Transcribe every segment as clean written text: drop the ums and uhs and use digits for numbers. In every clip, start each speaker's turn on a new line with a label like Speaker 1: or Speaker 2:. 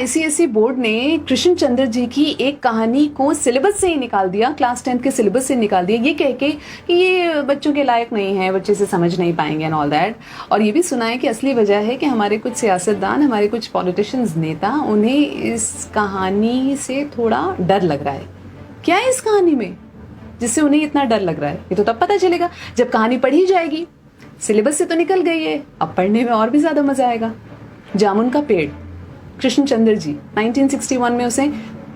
Speaker 1: ICSE board ने कृष्ण चंद्र जी की एक कहानी को सिलेबस से ही निकाल दिया, क्लास 10 के सिलेबस से निकाल दिया, ये कह के कि ये बच्चों के लायक नहीं है, बच्चे से समझ नहीं पाएंगे एंड ऑल दैट। और ये भी सुना है कि असली वजह है कि हमारे कुछ सियासतदान, हमारे कुछ पॉलिटिशियंस, नेता, उन्हें इस कहानी से थोड़ा डर लग रहा है। क्या है इस कहानी में जिससे उन्हें इतना डर लग रहा है? ये तो तब पता चलेगा जब कहानी पढ़ी जाएगी। सिलेबस से तो निकल गई है, अब पढ़ने में और भी ज्यादा मजा आएगा। जामुन का पेड़, कृष्ण चंद्र जी, 1961 में उसे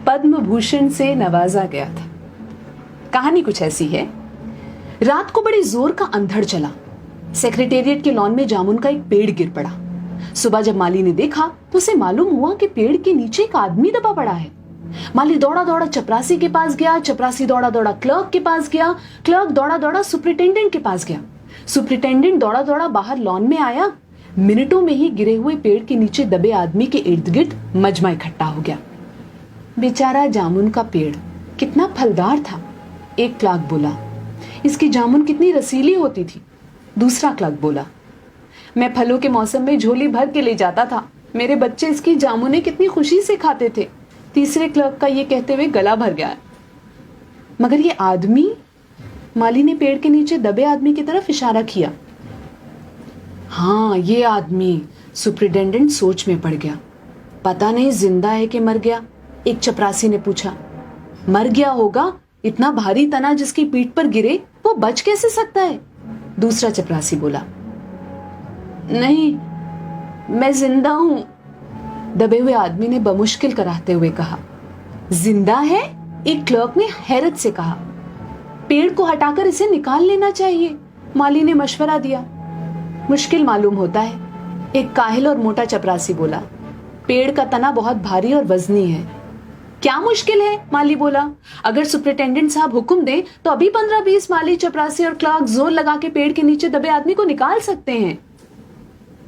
Speaker 1: पद्म भूषण से नवाजा गया था। कहानी कुछ ऐसी है। रात को बड़े जोर का अंधड़ चला। सेक्रेटेरिएट के लॉन में जामुन का एक पेड़ गिर पड़ा। सुबह जब माली ने देखा तो उसे मालूम हुआ कि पेड़ के नीचे एक आदमी दबा पड़ा है। माली दौड़ा दौड़ा चपरासी के पास गया, चपरासी दौड़ा दौड़ा क्लर्क के पास गया, क्लर्क दौड़ा दौड़ा सुपरिटेंडेंट के पास गया, सुपरिटेंडेंट दौड़ा दौड़ा बाहर लॉन में आया। मिनटों में ही गिरे हुए पेड़ के नीचे दबे आदमी के इर्द गिर्द मजमा इकट्ठा हो गया। बेचारा जामुन का पेड़ कितना फलदार था, एक क्लर्क बोला। इसकी जामुन कितनी रसीली होती थी, दूसरा क्लर्क बोला। मैं फलों के मौसम में झोली भर के ले जाता था, मेरे बच्चे इसकी जामुनें कितनी खुशी से खाते थे, तीसरे क्लर्क का ये कहते हुए गला भर गया। मगर ये आदमी, माली ने पेड़ के नीचे दबे आदमी की तरफ इशारा किया। हाँ, ये आदमी, सुपरिटेंडेंट सोच में पड़ गया। पता नहीं जिंदा है कि मर गया, एक चपरासी ने पूछा। मर गया होगा, इतना भारी तना जिसकी पीठ पर गिरे वो बच कैसे सकता है, दूसरा चपरासी बोला। नहीं, मैं जिंदा हूं, दबे हुए आदमी ने बमुश्किल कराते हुए कहा। जिंदा है, एक क्लर्क ने हैरत से कहा। पेड़ को हटाकर इसे निकाल लेना चाहिए, माली ने मशवरा दिया। मुश्किल मालूम होता है, एक काहिल और मोटा चपरासी बोला। पेड़ का तना बहुत भारी और वजनी है। क्या मुश्किल है, माली बोला। अगर सुपरिटेंडेंट साहब हुक्म दें तो अभी 15-20 माली, चपरासी और क्लर्क जोर लगा के पेड़ के नीचे दबे आदमी को निकाल सकते हैं।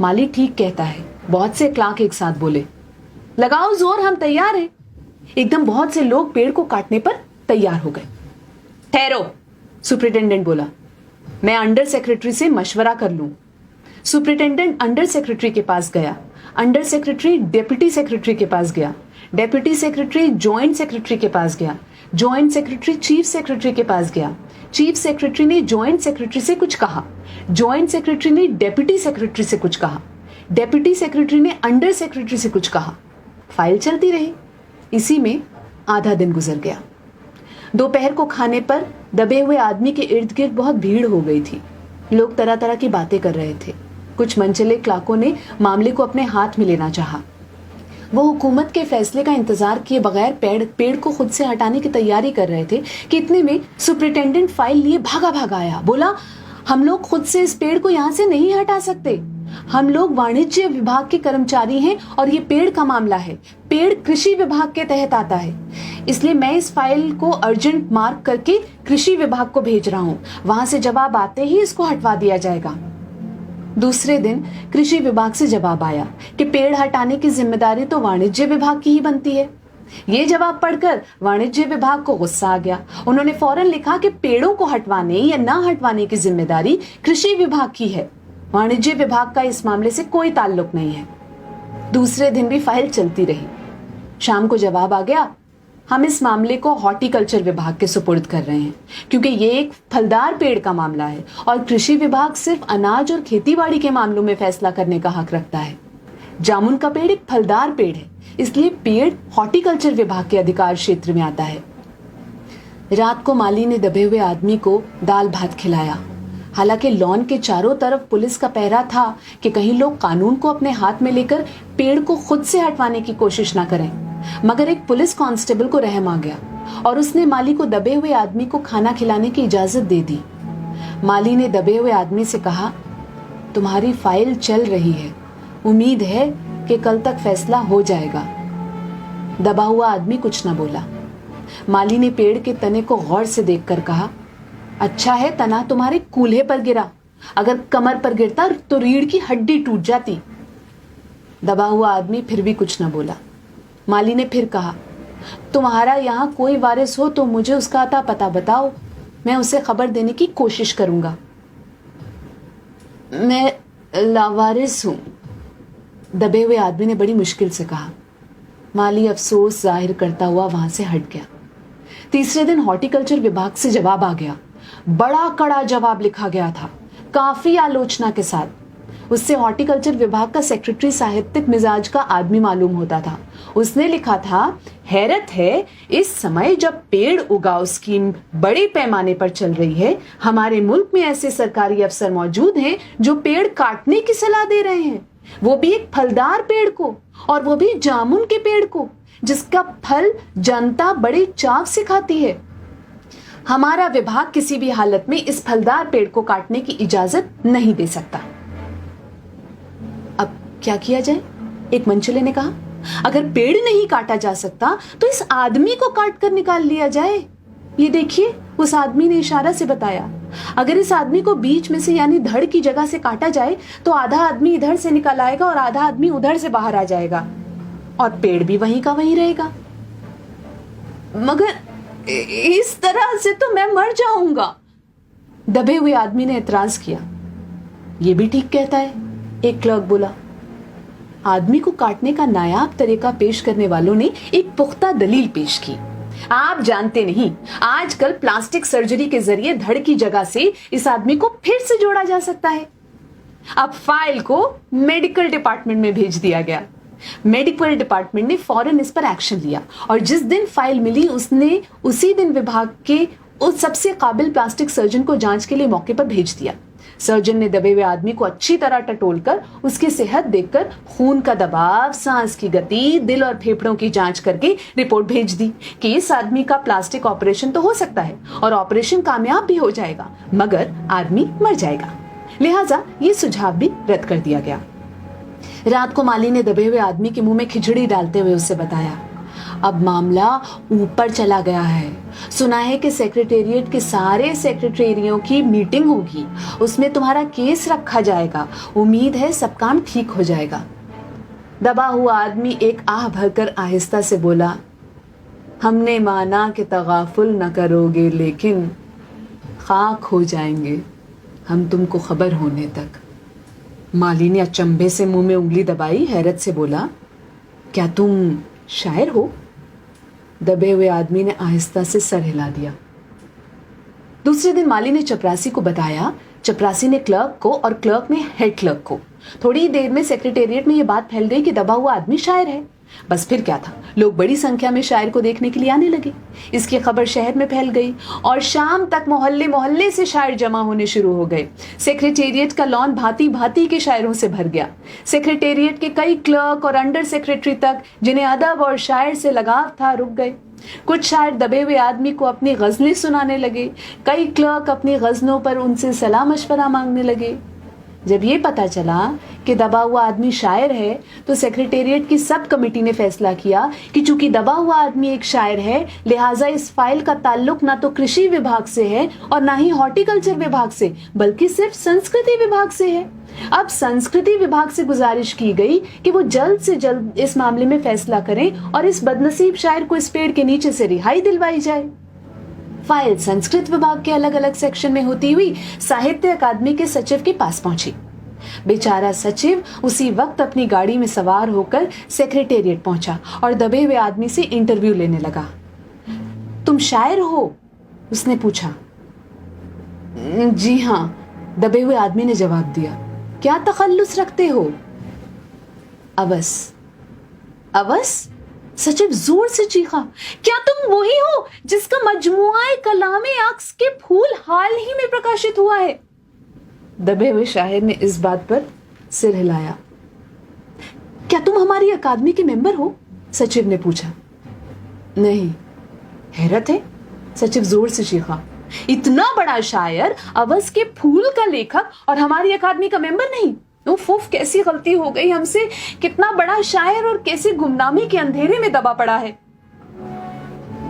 Speaker 1: माली ठीक कहता है, बहुत से क्लर्क एक साथ बोले। लगाओ जोर, हम तैयार हैं। एकदम बहुत से लोग पेड़ को काटने पर तैयार हो गए। ठहरो, सुपरिटेंडेंट बोला, मैं अंडर सेक्रेटरी से मशवरा कर लूं। सुपरिटेंडेंट अंडर सेक्रेटरी के पास गया, अंडर सेक्रेटरी डेप्यूटी सेक्रेटरी के पास गया, डेप्यूटी सेक्रेटरी जॉइंट सेक्रेटरी के पास गया, जॉइंट सेक्रेटरी चीफ सेक्रेटरी के पास गया, चीफ सेक्रेटरी ने जॉइंट सेक्रेटरी से कुछ कहा, जॉइंट सेक्रेटरी ने डेप्यूटी सेक्रेटरी से कुछ कहा, डेप्यूटी सेक्रेटरी ने अंडर सेक्रेटरी से कुछ कहा। फाइल चलती रही। इसी में आधा दिन गुजर गया। दोपहर को खाने पर दबे हुए आदमी के इर्द गिर्द बहुत भीड़ हो गई थी। लोग तरह तरह की बातें कर रहे थे। कुछ मनचले क्लर्कों ने मामले को अपने हाथ में लेना चाहा। वो हुकूमत के फैसले का इंतजार किए बगैर पेड़ को खुद से हटाने की तैयारी कर रहे थे कि इतने में सुपरिटेंडेंट फाइल लिए भागा भागा आया। बोला, हम लोग खुद से इस पेड़ को यहाँ से नहीं हटा सकते। हम लोग वाणिज्य विभाग के कर्मचारी हैं और ये पेड़ का मामला है। पेड़ कृषि विभाग के तहत आता है, इसलिए मैं इस फाइल को अर्जेंट मार्क करके कृषि विभाग को भेज रहा हूँ। वहां से जवाब आते ही इसको हटवा दिया जाएगा। दूसरे दिन कृषि विभाग से जवाब आया कि पेड़ हटाने की जिम्मेदारी तो वाणिज्य विभाग की ही बनती है। ये जवाब पढ़कर वाणिज्य विभाग को गुस्सा आ गया। उन्होंने फौरन लिखा कि पेड़ों को हटवाने या ना हटवाने की जिम्मेदारी कृषि विभाग की है, वाणिज्य विभाग का इस मामले से कोई ताल्लुक नहीं है। दूसरे दिन भी फाइल चलती रही। शाम को जवाब आ गया, हम इस मामले को हॉर्टिकल्चर विभाग के सुपुर्द कर रहे हैं, क्योंकि ये एक फलदार पेड़ का मामला है और कृषि विभाग सिर्फ अनाज और खेतीबाड़ी के मामलों में फैसला करने का हक रखता है। जामुन का पेड़ एक फलदार पेड़ है, इसलिए पेड़ हॉर्टिकल्चर विभाग के अधिकार क्षेत्र में आता है। रात को माली ने दबे हुए आदमी को दाल भात खिलाया। हालांकि लॉन के चारों तरफ पुलिस का पहरा था कि कहीं लोग कानून को अपने हाथ में लेकर पेड़ को खुद से हटवाने की कोशिश ना करें। मगर एक पुलिस कांस्टेबल को रहम आ गया और उसने माली को दबे हुए आदमी को खाना खिलाने की इजाजत दे दी। माली ने दबे हुए आदमी से कहा, तुम्हारी फाइल चल रही है, उम्मीद है कि कल तक फैसला हो जाएगा। दबा हुआ आदमी कुछ न बोला। माली ने पेड़ के तने को गौर से देखकर कहा, अच्छा है तना तुम्हारे कूल्हे पर गिरा, अगर कमर पर गिरता तो रीढ़ की हड्डी टूट जाती। दबा हुआ आदमी फिर भी कुछ न बोला। माली ने फिर कहा, तुम्हारा यहाँ कोई वारिस हो तो मुझे उसका अता पता बताओ, मैं उसे खबर देने की कोशिश करूंगा। मैं लावारिस हूं, दबे हुए आदमी ने बड़ी मुश्किल से कहा। माली अफसोस जाहिर करता हुआ वहां से हट गया। तीसरे दिन हॉर्टिकल्चर विभाग से जवाब आ गया। बड़ा कड़ा जवाब लिखा गया था, काफी आलोचना के साथ। उससे हॉर्टिकल्चर विभाग का सेक्रेटरी साहित्यिक मिजाज का आदमी मालूम होता था। उसने लिखा था, हैरत है, इस समय जब पेड़ उगाओ स्कीम बड़े पैमाने पर चल रही है, हमारे मुल्क में ऐसे सरकारी अफसर मौजूद हैं जो पेड़ काटने की सलाह दे रहे हैं, वो भी एक फलदार पेड़ को, और वो भी जामुन के पेड़ को, जिसका फल जनता बड़े चाव से खाती है। हमारा विभाग किसी भी हालत में इस फलदार पेड़ को काटने की इजाजत नहीं दे सकता। अब क्या किया जाए? एक मंचले ने कहा, अगर पेड़ नहीं काटा जा सकता तो इस आदमी को काट कर निकाल लिया जाए। ये देखिए, उस आदमी ने इशारा से बताया। अगर इस आदमी को बीच में से यानी धड़ की जगह से काटा जाए तो आधा आदमी इधर से निकल आएगा और आधा आदमी उधर से बाहर आ जाएगा, और पेड़ भी वहीं का वहीं रहेगा। मगर इस तरह से तो मैं मर जाऊंगा, दबे हुए आदमी ने एतराज किया। यह भी ठीक कहता है, एक क्लर्क बोला। आदमी को काटने का नायाब तरीका पेश करने वालों ने एक पुख्ता दलील पेश की। आप जानते नहीं, आजकल प्लास्टिक सर्जरी के जरिए धड़ की जगह से इस आदमी को फिर से जोड़ा जा सकता है। अब फाइल को मेडिकल डिपार्टमेंट में भेज दिया गया। मेडिकल डिपार्टमेंट ने फौरन इस पर एक्शन लिया, और जिस दिन फाइल मिली उसने उसी दिन विभाग के उस सबसे काबिल प्लास्टिक सर्जन को जांच के लिए मौके पर भेज दिया। सर्जन ने दबे हुए आदमी को अच्छी तरह टटोलकर उसकी सेहत देखकर खून का दबाव, सांस की गति, दिल और फेफड़ों की जांच करके रिपोर्ट भेज दी कि इस आदमी का प्लास्टिक ऑपरेशन तो हो सकता है और ऑपरेशन कामयाब भी हो जाएगा, मगर आदमी मर जाएगा। लिहाजा ये सुझाव भी रद्द कर दिया गया। रात को माली ने दबे हुए आदमी के मुंह में खिचड़ी डालते हुए उससे बताया, अब मामला ऊपर चला गया है। सुना है कि सेक्रेटेरिएट के सारे सेक्रेटरियों की मीटिंग होगी, उसमें तुम्हारा केस रखा जाएगा। उम्मीद है सब काम ठीक हो जाएगा। दबा हुआ आदमी एक आह भरकर आहिस्ता से बोला, हमने माना कि तगाफुल न करोगे, लेकिन खाक हो जाएंगे हम तुमको खबर होने तक। माली ने अचंभे से मुंह में उंगली दबाई, हैरत से बोला, क्या तुम शायर हो? दबे हुए आदमी ने आहिस्ता से सर हिला दिया। दूसरे दिन माली ने चपरासी को बताया, चपरासी ने क्लर्क को और क्लर्क ने हेड क्लर्क को। थोड़ी देर में सेक्रेटेरिएट में यह बात फैल गई कि दबा हुआ आदमी शायर है। बस फिर क्या था, लोग बड़ी संख्या में शायर को देखने के लिए आने लगे। इसकी खबर शहर में फैल गई और शाम तक मोहल्ले मोहल्ले से शायर जमा होने शुरू हो गए। सेक्रेटेरिएट का लॉन भांति भांति के शायरों से भर गया। सेक्रेटेरिएट के कई क्लर्क और अंडर सेक्रेटरी तक, जिन्हें अदब और शायर से लगाव था, रुक गए। कुछ शायर दबे हुए आदमी को अपनी गजलें सुनाने लगे। कई क्लर्क अपनी गजलों पर उनसे सलाह मशवरा मांगने लगे। जब ये पता चला कि दबा हुआ आदमी शायर है तो सेक्रेटेरिएट की सब कमेटी ने फैसला किया कि चूंकि दबा हुआ आदमी एक शायर है, लिहाजा इस फाइल का ताल्लुक ना तो कृषि विभाग से है और ना ही हॉर्टिकल्चर विभाग से, बल्कि सिर्फ संस्कृति विभाग से है। अब संस्कृति विभाग से गुजारिश की गई कि वो जल्द से जल्द इस मामले में फैसला करें और इस बदनसीब शायर को इस पेड़ के नीचे से रिहाई दिलवाई जाए। फाइल संस्कृत विभाग के अलग अलग सेक्शन में होती हुई साहित्य अकादमी के सचिव के पास पहुंची। बेचारा सचिव उसी वक्त अपनी गाड़ी में सवार होकर सेक्रेटेरिएट पहुंचा और दबे हुए आदमी से इंटरव्यू लेने लगा। तुम शायर हो? उसने पूछा। जी हां, दबे हुए आदमी ने जवाब दिया। क्या तखल्लुस रखते हो? अवस। अवस? सचिव जोर से चीखा, क्या तुम वही हो जिसका मजमुआ कलामे अक्स के फूल हाल ही में प्रकाशित हुआ है? दबे हुए शायर ने इस बात पर सिर हिलाया। क्या तुम हमारी अकादमी के मेंबर हो? सचिव ने पूछा। नहीं। हैरत है, सचिव जोर से चीखा, इतना बड़ा शायर, अवस के फूल का लेखक और हमारी अकादमी का मेंबर नहीं? उफ, कैसी गलती हो गई हमसे। कितना बड़ा शायर और कैसे गुमनामी के अंधेरे में दबा पड़ा है।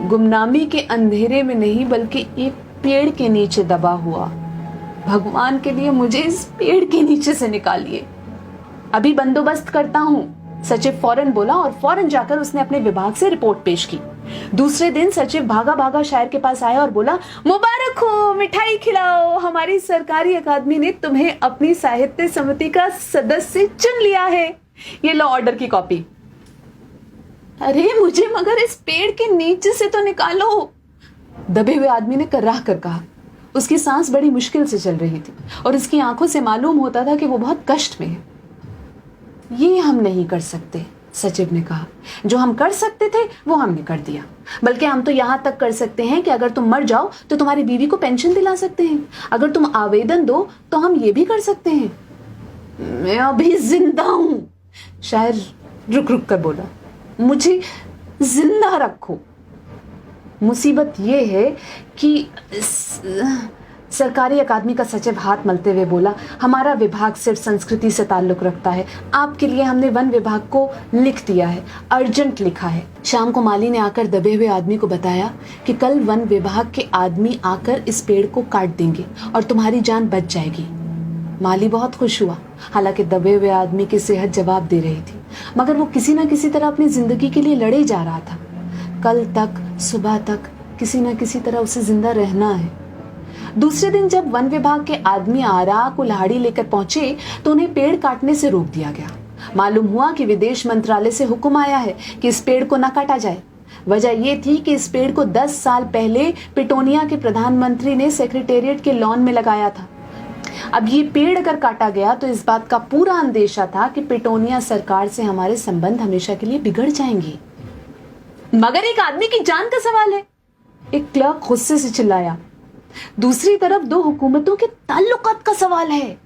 Speaker 1: गुमनामी के अंधेरे में नहीं, बल्कि एक पेड़ के नीचे दबा हुआ। भगवान के लिए मुझे इस पेड़ के नीचे से निकालिए। अभी बंदोबस्त करता हूं, सचिव फौरन बोला और फौरन जाकर उसने अपने विभाग से रिपोर्ट पेश की। दूसरे दिन सचिव भागा भागा शायर के पास आया और बोला, मुबारक हो, मिठाई खिलाओ, हमारी सरकारी अकादमी ने तुम्हें अपनी साहित्य समिति का सदस्य चुन लिया है। ये लो ऑर्डर की कॉपी। अरे मुझे मगर इस पेड़ के नीचे से तो निकालो, दबे हुए आदमी ने कर्राह कर कहा। उसकी सांस बड़ी मुश्किल से चल रही थी और उसकी आंखों से मालूम होता था कि वो बहुत कष्ट में है। ये हम नहीं कर सकते, सचिव ने कहा। जो हम कर सकते थे वो हमने कर दिया। बल्कि हम तो यहां तक कर सकते हैं कि अगर तुम मर जाओ तो तुम्हारी बीवी को पेंशन दिला सकते हैं। अगर तुम आवेदन दो तो हम ये भी कर सकते हैं। मैं अभी जिंदा हूं, शायर रुक रुक कर बोला। मुझे जिंदा रखो। मुसीबत ये है कि सरकारी अकादमी का सचिव हाथ मलते हुए बोला, हमारा विभाग सिर्फ संस्कृति से ताल्लुक रखता है। आपके लिए हमने वन विभाग को लिख दिया है, अर्जेंट लिखा है। शाम को माली ने आकर दबे हुए आदमी को बताया कि कल वन विभाग के आदमी आकर इस पेड़ को काट देंगे और तुम्हारी जान बच जाएगी। माली बहुत खुश हुआ। हालांकि दबे हुए आदमी की सेहत जवाब दे रही थी, मगर वो किसी न किसी तरह अपनी जिंदगी के लिए लड़े जा रहा था। कल तक सुबह तक किसी न किसी तरह उसे जिंदा रहना है। दूसरे दिन जब वन विभाग के आदमी आरा कुल्हाड़ी लेकर पहुंचे तो उन्हें पेड़ काटने से रोक दिया गया। मालूम हुआ कि विदेश मंत्रालय से हुक्म आया है कि इस पेड़ को न काटा जाए। वजह यह थी कि इस पेड़ को 10 साल पहले पिटोनिया के प्रधानमंत्री ने सेक्रेटेरिएट के लॉन में लगाया था। अब ये पेड़ अगर काटा गया तो इस बात का पूरा अंदेशा था कि पिटोनिया सरकार से हमारे संबंध हमेशा के लिए बिगड़ जाएंगे। मगर एक आदमी की जान का सवाल है, एक क्लर्क गुस्से से चिल्लाया। दूसरी तरफ दो हुकूमतों के ताल्लुकात का सवाल है।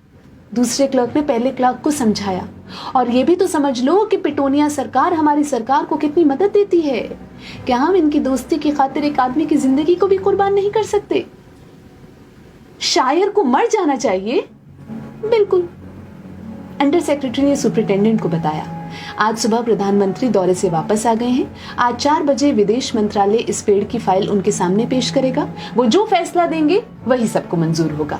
Speaker 1: दूसरे क्लर्क ने पहले क्लर्क को समझाया, और ये भी तो समझ लो कि पिटोनिया सरकार हमारी सरकार को कितनी मदद देती है। क्या हम इनकी दोस्ती की खातिर एक आदमी की जिंदगी को भी कुर्बान नहीं कर सकते? शायर को मर जाना चाहिए? बिल्कुल। अंडर सेक्रेटरी ने सुपरिटेंडेंट को बताया। आज सुबह प्रधानमंत्री दौरे से वापस आ गए हैं। आज 4 बजे विदेश मंत्रालय इस पेड़ की फाइल उनके सामने पेश करेगा। वो जो फैसला देंगे वही सबको मंजूर होगा।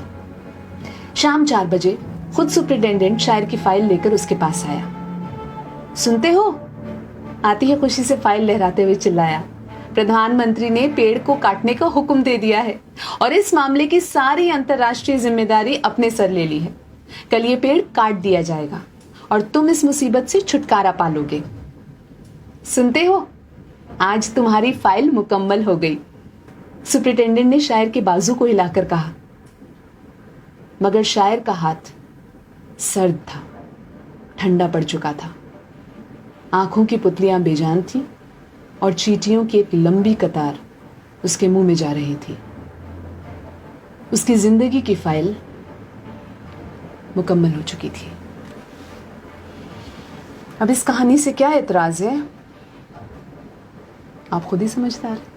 Speaker 1: शाम 4 बजे खुद सुपरिटेंडेंट शायर की फाइल लेकर उसके पास आया। सुनते हो? आती है खुशी से फाइल लहराते हुए चिल्लाया। प्रधानमंत्री ने पेड़ को काटने का हुक्म दे दिया है और इस मामले की सारी अंतर्राष्ट्रीय जिम्मेदारी अपने सर ले ली है। कल ये पेड़ काट दिया जाएगा और तुम इस मुसीबत से छुटकारा पालोगे। सुनते हो? आज तुम्हारी फाइल मुकम्मल हो गई। सुपरिटेंडेंट ने शायर के बाजू को हिलाकर कहा। मगर शायर का हाथ सर्द था, ठंडा पड़ चुका था। आंखों की पुतलियां बेजान थी और चींटियों की एक लंबी कतार उसके मुंह में जा रही थी। उसकी जिंदगी की फाइल मुकम्मल हो चुकी थी। अब इस कहानी से क्या एतराज है? आप खुद ही समझदार हैं।